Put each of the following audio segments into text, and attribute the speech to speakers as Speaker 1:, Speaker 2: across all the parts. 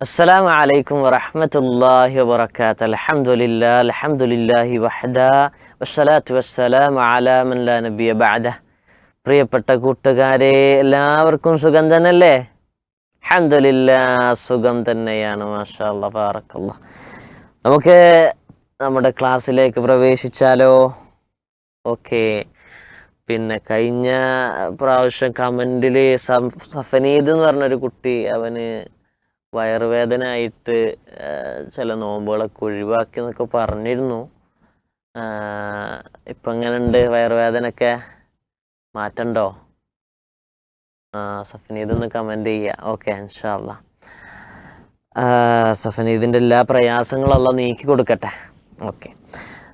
Speaker 1: السلام عليكم ورحمة الله وبركاته. الحمد لله وحده والصلاة والسلام على من لا نبي بعده. പ്രിയപ്പെട്ട കൂട്ടുകാരെ, എല്ലാവർക്കും സുഖം തന്നെയല്ലേ? അൽഹംദുലില്ലാഹ്, സുഖം തന്നെയാണ്. മാഷാ അല്ലാഹ്, ബാറക്കല്ലാഹ്. നമുക്ക് നമ്മുടെ ക്ലാസ്സിലേക്ക് പ്രവേശിച്ചാലോ? ഓക്കെ. പിന്നെ കഴിഞ്ഞ പ്രാവശ്യം കമൻറ്റിൽ സഫനീദ് എന്ന് പറഞ്ഞൊരു കുട്ടി, അവന് വയറുവേദന ആയിട്ട് ചില നോമ്പുകളൊക്കെ ഒഴിവാക്കി എന്നൊക്കെ പറഞ്ഞിരുന്നു. ഇപ്പം എങ്ങനെയുണ്ട് വയറുവേദനയൊക്കെ? മാറ്റണ്ടോ? സഫനീദ് കമൻറ്റ് ചെയ്യുക. ഓക്കെ, ഇൻഷാ അല്ലാഹ്. സഫനീദിൻ്റെ എല്ലാ പ്രയാസങ്ങളും അല്ലാഹ് നീക്കി കൊടുക്കട്ടെ. ഓക്കെ,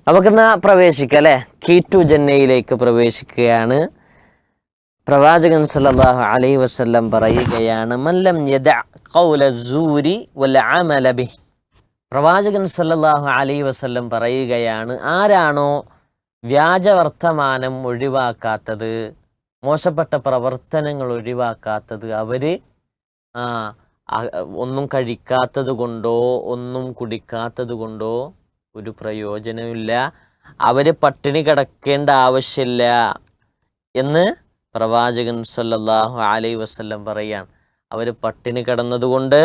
Speaker 1: നമുക്കിന്ന് പ്രവേശിക്കാം അല്ലേ? കീറ്റു ജന്നയിലേക്ക് പ്രവേശിക്കുകയാണ്. പ്രവാചകൻ സല്ലല്ലാഹു അലൈഹി വസല്ലം പറയുകയാണ്, മല്ലം യദഅ ഖൗല സൂരി വൽ അമല ബിഹി. പ്രവാചകൻ സല്ലല്ലാഹു അലൈഹി വസല്ലം പറയുകയാണ്, ആരാണോ വ്യാജവർത്തമാനം ഒഴിവാക്കാത്തത്, മോശപ്പെട്ട പ്രവർത്തനങ്ങൾ ഒഴിവാക്കാത്തത്, അവര് ഒന്നും കഴിക്കാത്തത് കൊണ്ടോ ഒന്നും കുടിക്കാത്തത് കൊണ്ടോ ഒരു പ്രയോജനമില്ല, അവര് പട്ടിണി കിടക്കേണ്ട ആവശ്യമില്ല എന്ന് പ്രവാചകൻ സല്ലല്ലാഹു അലൈഹി വസല്ലം പറയാണ്. അവർ പട്ടിണി കിടന്നതുകൊണ്ട്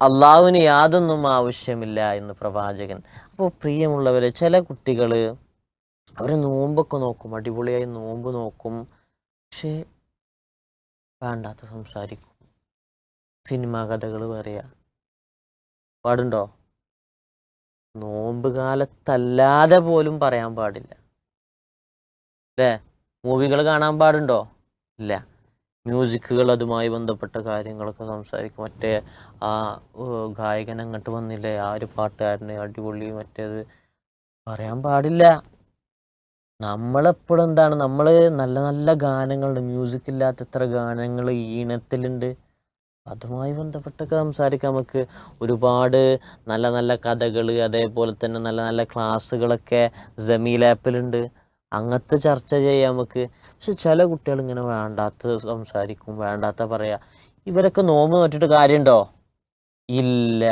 Speaker 1: അള്ളാഹുവിന് യാതൊന്നും ആവശ്യമില്ല എന്ന് പ്രവാചകൻ. അപ്പോൾ പ്രിയമുള്ളവരെ, ചില കുട്ടികൾ അവർ നോമ്പൊക്കെ നോക്കും, അടിപൊളിയായി നോമ്പ് നോക്കും, പക്ഷേ വേണ്ടാത്ത സംസാരിക്കും, സിനിമാ കഥകൾ പറയാ. പാടുണ്ടോ? നോമ്പ് കാലത്തല്ലാതെ പോലും പറയാൻ പാടില്ല അല്ലേ? മൂവികൾ കാണാൻ പാടുണ്ടോ? ഇല്ല. മ്യൂസിക്കുകൾ, അതുമായി ബന്ധപ്പെട്ട കാര്യങ്ങളൊക്കെ സംസാരിക്കും. മറ്റേ ഗായകൻ അങ്ങോട്ട് വന്നില്ലേ, ആ ഒരു പാട്ടുകാരന് അടിപൊളി, മറ്റേത് പറയാൻ പാടില്ല. നമ്മളെപ്പോഴും എന്താണ്, നമ്മൾ നല്ല നല്ല ഗാനങ്ങളുണ്ട്, മ്യൂസിക് ഇല്ലാത്ത എത്ര ഗാനങ്ങൾ ഈണത്തിലുണ്ട്, അതുമായി ബന്ധപ്പെട്ടൊക്കെ സംസാരിക്കാം. നമുക്ക് ഒരുപാട് നല്ല നല്ല കഥകൾ, അതേപോലെ തന്നെ നല്ല നല്ല ക്ലാസ്സുകളൊക്കെ ജമീൽ ആപ്പിലുണ്ട്, അങ്ങനത്തെ ചർച്ച ചെയ്യാം നമുക്ക്. പക്ഷെ ചില കുട്ടികൾ ഇങ്ങനെ വേണ്ടാത്ത സംസാരിക്കും, വേണ്ടാത്ത പറയാ. ഇവരൊക്കെ നോമ്പ് നോറ്റിട്ട് കാര്യമുണ്ടോ? ഇല്ല.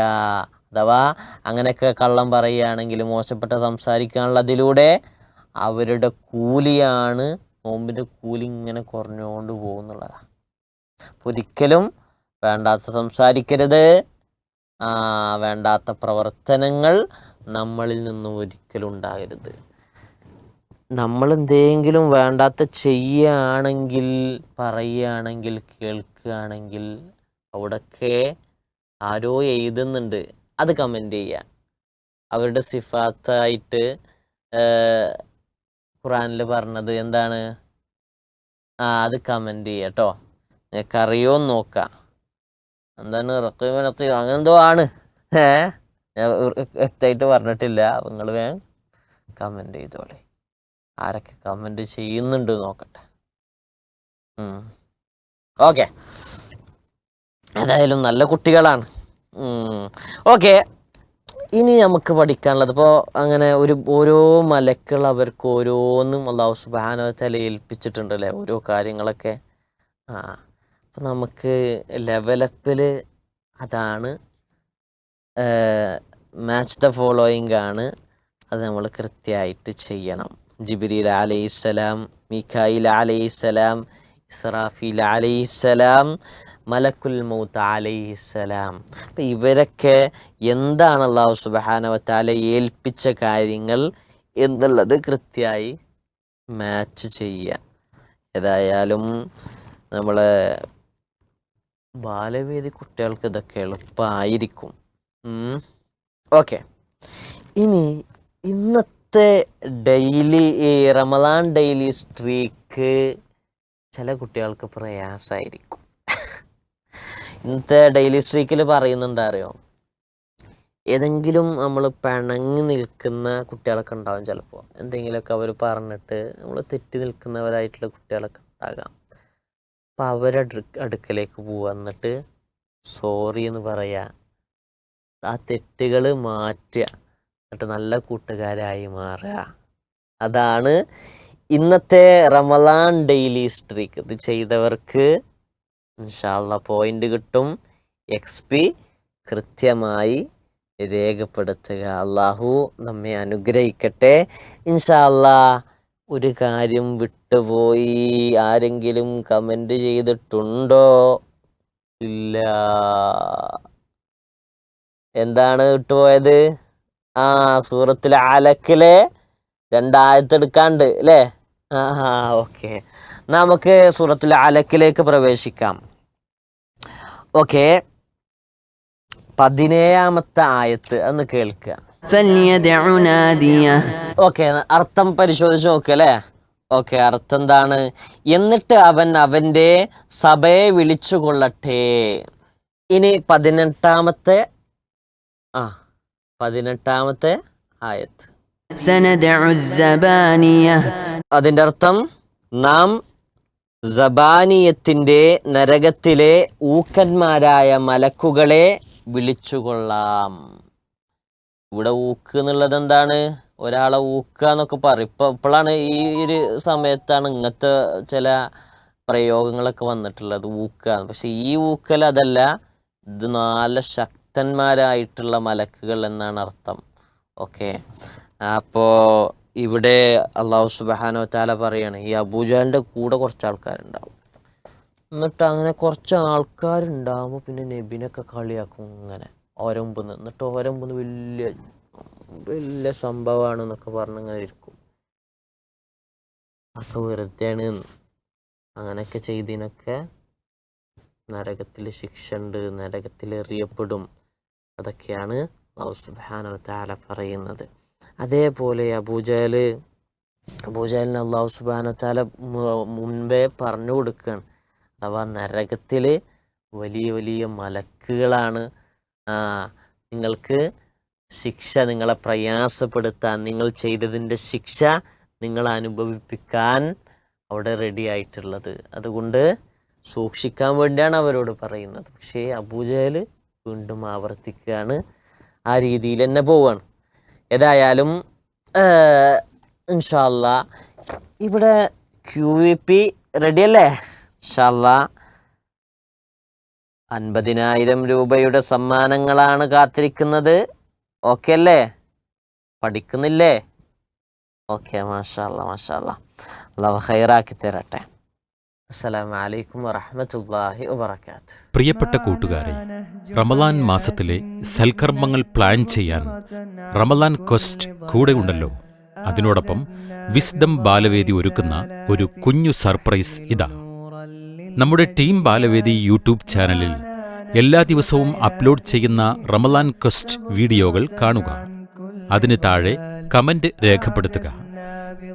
Speaker 1: അഥവാ അങ്ങനെയൊക്കെ കള്ളം പറയുകയാണെങ്കിൽ, മോശപ്പെട്ട സംസാരിക്കാനുള്ളതിലൂടെ അവരുടെ കൂലിയാണ്, നോമ്പിൻ്റെ കൂലി ഇങ്ങനെ കുറഞ്ഞുകൊണ്ട് പോകുന്നുള്ളതാണ്. ഒരിക്കലും വേണ്ടാത്ത സംസാരിക്കരുത്, വേണ്ടാത്ത പ്രവർത്തനങ്ങൾ നമ്മളിൽ നിന്നും ഒരിക്കലും ഉണ്ടാകരുത്. നമ്മൾ എന്തെങ്കിലും വേണ്ടാത്ത ചെയ്യുകയാണെങ്കിൽ, പറയുകയാണെങ്കിൽ, കേൾക്കുകയാണെങ്കിൽ, അവിടൊക്കെ ആരോ എഴുതുന്നുണ്ട്, അത് കമൻറ്റ് ചെയ്യുക. അവരുടെ സിഫാത്തായിട്ട് ഖുറാനിൽ പറഞ്ഞത് എന്താണ്, അത് കമൻറ്റ് ചെയ്യുക കേട്ടോ. നിനക്കറിയോന്ന് നോക്കാം. എന്താണ് റഖീബ് അങ്ങനെന്തോ ആണ്, ഞാൻ വ്യക്തമായിട്ട് പറഞ്ഞിട്ടില്ല. നിങ്ങൾ വേഗം കമൻറ്റ് ചെയ്തോളെ. ആരൊക്കെ കമൻറ്റ് ചെയ്യുന്നുണ്ട് നോക്കട്ടെ. ഓക്കെ, ഏതായാലും നല്ല കുട്ടികളാണ്. ഓക്കെ, ഇനി നമുക്ക് പഠിക്കാനുള്ളത്, ഇപ്പോൾ അങ്ങനെ ഓരോ മലക്കുകൾ അവർക്ക് ഓരോന്നും അല്ലാഹു സുബ്ഹാനഹു വ തആല ഏൽപ്പിച്ചിട്ടുണ്ട് അല്ലേ, ഓരോ കാര്യങ്ങളൊക്കെ. അപ്പം നമുക്ക് ലെവലപ്പിൽ അതാണ്, മാച്ച് ദ ഫോളോയിങ് ആണ്. അത് നമ്മൾ കൃത്യമായിട്ട് ചെയ്യണം. ജിബ്രീൽ അലൈഹിസ്സലാം, മീകായിൽ അലൈഹിസ്സലാം, ഇസ്രാഫീൽ അലൈഹിസ്സലാം, മലക്കുൽ മൗത്ത് അലൈഹിസ്സലാം. അപ്പം ഇവരൊക്കെ എന്താണ് അല്ലാഹു സുബ്ഹാനഹു വ തആല ഏൽപ്പിച്ച കാര്യങ്ങൾ എന്നുള്ളത് കൃത്യമായി മാച്ച് ചെയ്യുക. ഏതായാലും നമ്മളെ ബാലവേദി കുട്ടികൾക്ക് ഇതൊക്കെ എളുപ്പമായിരിക്കും. ഓക്കെ, ഇനി ഇന്നത്തെ ഡെയിലി റമദാൻ ഡെയിലി സ്ട്രീക്ക് ചില കുട്ടികൾക്ക് പ്രയാസമായിരിക്കും. ഇന്നത്തെ ഡെയിലി സ്ട്രീക്കിൽ പറയുന്നുണ്ട് അറിയോ, ഏതെങ്കിലും നമ്മൾ പിണങ്ങി നിൽക്കുന്ന കുട്ടികളൊക്കെ ഉണ്ടാകും. ചിലപ്പോൾ എന്തെങ്കിലുമൊക്കെ അവർ പറഞ്ഞിട്ട് നമ്മൾ തെറ്റി നിൽക്കുന്നവരായിട്ടുള്ള കുട്ടികളൊക്കെ ഉണ്ടാകാം. അപ്പം അവരുടെ അടുക്കലേക്ക് പോവുക, എന്നിട്ട് സോറി എന്ന് പറയുക, ആ തെറ്റുകൾ മാറ്റുക, എന്നിട്ട് നല്ല കൂട്ടുകാരായി മാറുക. അതാണ് ഇന്നത്തെ റമദാൻ ഡെയിലി സ്ട്രീക്ക്. ഇത് ചെയ്തവർക്ക് ഇൻഷാ അല്ലാഹ് പോയിന്റ് കിട്ടും, XP കൃത്യമായി രേഖപ്പെടുത്തുക. അള്ളാഹു നമ്മെ അനുഗ്രഹിക്കട്ടെ. ഇൻഷാ അല്ലാ. ഒരു കാര്യം വിട്ടുപോയി. ആരെങ്കിലും കമന്റ് ചെയ്തിട്ടുണ്ടോ? ഇല്ല. എന്താണ് വിട്ടുപോയത്? സൂറത്തുൽ അലക്കിലെ 2 ആയത്ത് എടുക്കാണ്ട് അല്ലേ? ഓക്കെ, നമുക്ക് സൂറത്തുൽ അലക്കിലേക്ക് പ്രവേശിക്കാം. ഓക്കെ, 17ാമത്തെ ആയത്ത് ഒന്ന് കേൾക്കുക. ഓക്കെ, അർത്ഥം പരിശോധിച്ച് നോക്കുക അല്ലേ? ഓക്കെ, അർത്ഥം എന്താണ്? എന്നിട്ട് അവൻ അവന്റെ സഭയെ വിളിച്ചു കൊള്ളട്ടെ. ഇനി 18ാമത്തെ ആയത്ത്. അതിന്റെ അർത്ഥം നാം സബാനിയത്തിന്റെ നരകത്തിലെ ഊക്കന്മാരായ മലക്കുകളെ വിളിച്ചുകൊള്ളാം. ഇവിടെ ഊക്ക് എന്നുള്ളത് എന്താണ്? ഒരാളെ ഊക്കുക എന്നൊക്കെ പറയും. ഇപ്പോഴാണ് ഈ ഒരു സമയത്താണ് ഇങ്ങനത്തെ ചില പ്രയോഗങ്ങളൊക്കെ വന്നിട്ടുള്ളത്, ഊക്കുക. പക്ഷെ ഈ ഊക്കൽ അതല്ല, ഇത് നല്ല ശക്തന്മാരായിട്ടുള്ള മലക്കുകൾ എന്നാണ് അർത്ഥം. ഓക്കെ, അപ്പോൾ ഇവിടെ അള്ളാഹു സുബ്ഹാനഹു വ തആല പറയാണ്, ഈ അബൂജഹലിന്റെ കൂടെ കുറച്ച് ആൾക്കാരുണ്ടാവും. എന്നിട്ട് അങ്ങനെ കുറച്ച് ആൾക്കാരുണ്ടാകുമ്പോൾ പിന്നെ നബിനൊക്കെ കളിയാക്കും ഇങ്ങനെ ഓരോ മുമ്പ്. എന്നിട്ട് ഓരോ മുമ്പ് വലിയ സംഭവമാണ് എന്നൊക്കെ പറഞ്ഞ് ഇങ്ങനെ ഇരിക്കും. അതൊക്കെ വെറുതെയാണ്. അങ്ങനെയൊക്കെ ചെയ്തതിനൊക്കെ നരകത്തിൽ ശിക്ഷ ഉണ്ട്, നരകത്തിൽ എറിയപ്പെടും. അതൊക്കെയാണ് അല്ലാഹു സുബ്ഹാനഹു വ തആല പറയുന്നത്. അതേപോലെ അബൂജഹലിന് അല്ലാഹു സുബ്ഹാനഹു വ തആല മുൻപേ പറഞ്ഞു കൊടുക്കുകയാണ്. അഥവാ നരകത്തിൽ വലിയ വലിയ മലക്കുകളാണ് നിങ്ങൾക്ക് ശിക്ഷ, നിങ്ങളെ പ്രയാസപ്പെടുത്താൻ, നിങ്ങൾ ചെയ്തതിൻ്റെ ശിക്ഷ നിങ്ങളെ അനുഭവിപ്പിക്കാൻ അവിടെ റെഡി ആയിട്ടുള്ളത്. അതുകൊണ്ട് സൂക്ഷിക്കാൻ വേണ്ടിയാണ് അവരോട് പറയുന്നത്. പക്ഷേ അബൂജഹൽ വീണ്ടും ആവർത്തിക്കുകയാണ്, ആ രീതിയിൽ തന്നെ പോവുകയാണ്. ഏതായാലും ഇൻഷാ അല്ലാ ഇവിടെ QVP റെഡിയല്ലേ? ഇൻഷാ അല്ലാ 50,000 രൂപയുടെ സമ്മാനങ്ങളാണ് കാത്തിരിക്കുന്നത്. ഓക്കെ അല്ലേ? പഠിക്കുന്നില്ലേ? ഓക്കെ, മാഷാ അല്ലാ, മാഷാ അല്ലാ. അല്ലാഹു ഖൈറാക്കി തരട്ടെ. അസ്സലാമു അലൈക്കും വറഹ്മത്തുള്ളാഹി വബറകാതുഹു.
Speaker 2: പ്രിയപ്പെട്ട കൂട്ടുകാരെ, റമദാൻ മാസത്തിലെ സൽക്കർമ്മങ്ങൾ പ്ലാൻ ചെയ്യാൻ റമദാൻ ക്വസ്റ്റ് കൂടെ ഉണ്ടല്ലോ. അതിനോടൊപ്പം വിസ്ഡം ബാലവേദി ഒരുക്കുന്ന ഒരു കുഞ്ഞു സർപ്രൈസ് ഇതാ. നമ്മുടെ ടീം ബാലവേദി യൂട്യൂബ് ചാനലിൽ എല്ലാ ദിവസവും അപ്ലോഡ് ചെയ്യുന്ന റമദാൻ ക്വസ്റ്റ് വീഡിയോകൾ കാണുക. അതിന് താഴെ കമന്റ് രേഖപ്പെടുത്തുക.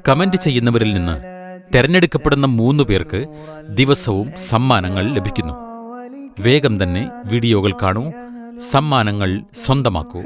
Speaker 2: കമന്റ് ചെയ്യുന്നവരിൽ നിന്ന് തെരഞ്ഞെടുക്കപ്പെടുന്ന 3 പേർക്ക് ദിവസവും സമ്മാനങ്ങൾ ലഭിക്കുന്നു. വേഗം തന്നെ വീഡിയോകൾ കാണൂ, സമ്മാനങ്ങൾ സ്വന്തമാക്കൂ.